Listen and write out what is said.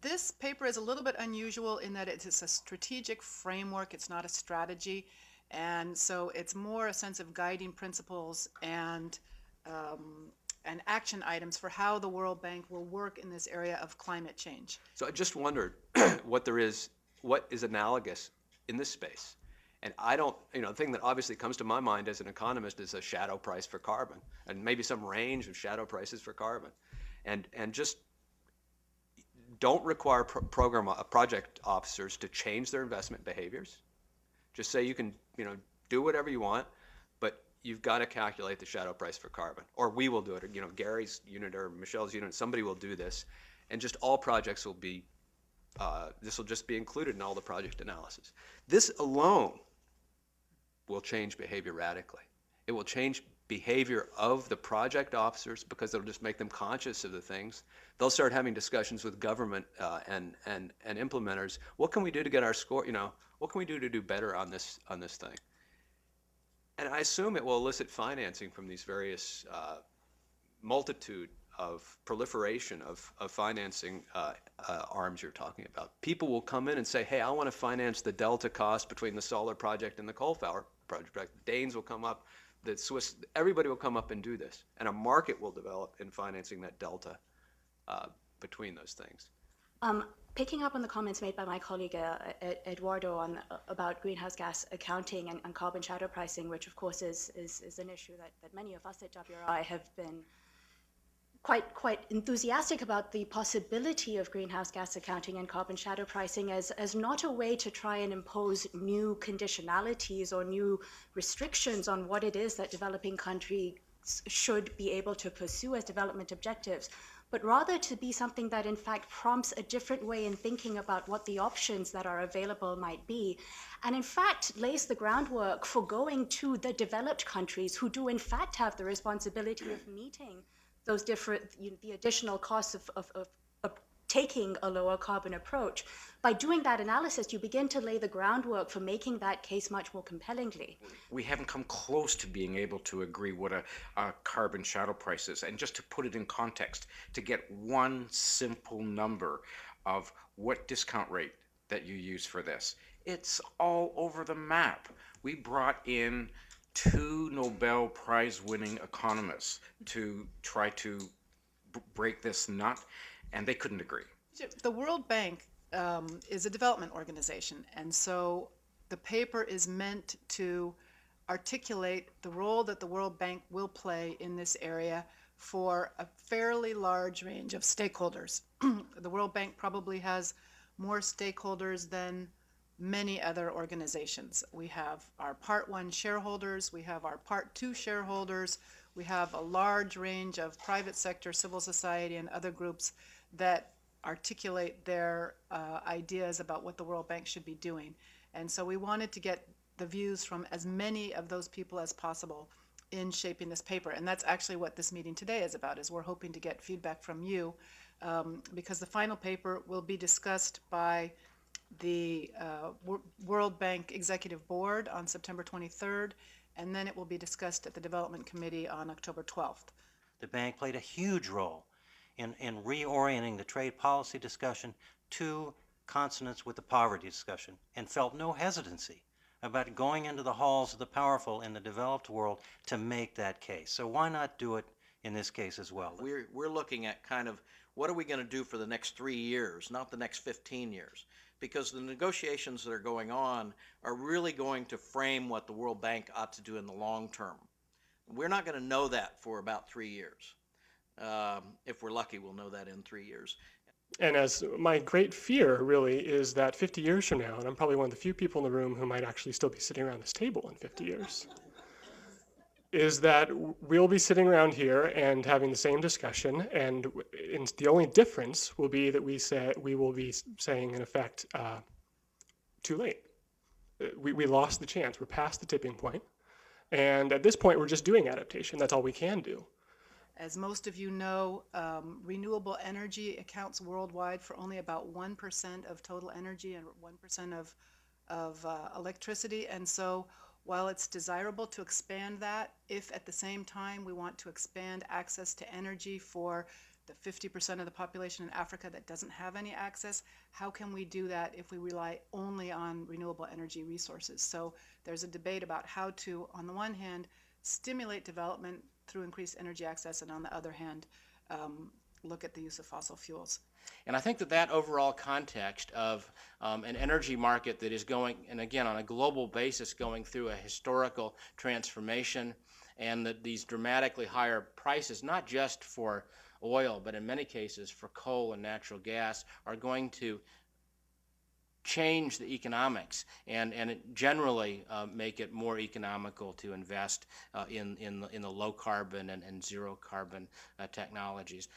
This paper is a little bit unusual in that it is a strategic framework, it's not a strategy. And so it's more a sense of guiding principles and action items for how the World Bank will work in this area of climate change. So I just wondered what is analogous in this space. And I don't, the thing that obviously comes to my mind as an economist is a shadow price for carbon, and maybe some range of shadow prices for carbon. And just don't require project officers to change their investment behaviors. Just say you can, do whatever you want, but you've got to calculate the shadow price for carbon, or we will do it. Or, Gary's unit or Michelle's unit, somebody will do this, and just all projects will be. This will just be included in all the project analysis. This alone will change behavior radically. It will change behavior of the project officers because it'll just make them conscious of the things. They'll start having discussions with government and implementers. What can we do to get our score? What can we do to do better on this thing? And I assume it will elicit financing from these various multitude of proliferation of financing arms you're talking about. People will come in and say, hey, I want to finance the delta cost between the solar project and the coal power project. Danes will come up, the Swiss, everybody will come up and do this. And a market will develop in financing that delta between those things. Picking up on the comments made by my colleague Eduardo about greenhouse gas accounting and carbon shadow pricing, which of course is an issue that many of us at WRI have been quite enthusiastic about the possibility of greenhouse gas accounting and carbon shadow pricing as not a way to try and impose new conditionalities or new restrictions on what it is that developing countries should be able to pursue as development objectives, but rather to be something that in fact prompts a different way in thinking about what the options that are available might be, and in fact lays the groundwork for going to the developed countries who do in fact have the responsibility of meeting those different, the additional costs of taking a lower carbon approach. By doing that analysis, you begin to lay the groundwork for making that case much more compellingly. We haven't come close to being able to agree what a carbon shadow price is. And just to put it in context, to get one simple number of what discount rate that you use for this, it's all over the map. We brought in 2 Nobel Prize winning economists to try to break this nut, and they couldn't agree. The World Bank is a development organization, and so the paper is meant to articulate the role that the World Bank will play in this area for a fairly large range of stakeholders. The World Bank probably has more stakeholders than many other organizations. We have our Part 1 shareholders, we have our Part 2 shareholders, we have a large range of private sector, civil society, and other groups that articulate their ideas about what the World Bank should be doing. And so we wanted to get the views from as many of those people as possible in shaping this paper. And that's actually what this meeting today is about, is we're hoping to get feedback from you because the final paper will be discussed by the World Bank Executive Board on September 23rd, and then it will be discussed at the Development Committee on October 12th. The bank played a huge role in reorienting the trade policy discussion to consonance with the poverty discussion, and felt no hesitancy about going into the halls of the powerful in the developed world to make that case. So why not do it in this case as well? We're looking at kind of what are we going to do for the next 3 years, not the next 15 years. Because the negotiations that are going on are really going to frame what the World Bank ought to do in the long term. We're not going to know that for about 3 years. If we're lucky, we'll know that in 3 years. And as my great fear really is that 50 years from now, and I'm probably one of the few people in the room who might actually still be sitting around this table in 50 years, is that we'll be sitting around here and having the same discussion, and the only difference will be that we will be saying, in effect, too late. We lost the chance. We're past the tipping point. And at this point, we're just doing adaptation. That's all we can do. As most of you know, renewable energy accounts worldwide for only about 1% of total energy and 1% of electricity. And so while it's desirable to expand that, if at the same time we want to expand access to energy for the 50% of the population in Africa that doesn't have any access. How can we do that if we rely only on renewable energy resources? So there's a debate about how to, on the one hand, stimulate development through increased energy access, and on the other hand, look at the use of fossil fuels. And I think that that overall context of an energy market that is going, and again, on a global basis, going through a historical transformation, and that these dramatically higher prices, not just for oil, but in many cases for coal and natural gas, are going to change the economics and generally make it more economical to invest in the low carbon and zero carbon technologies.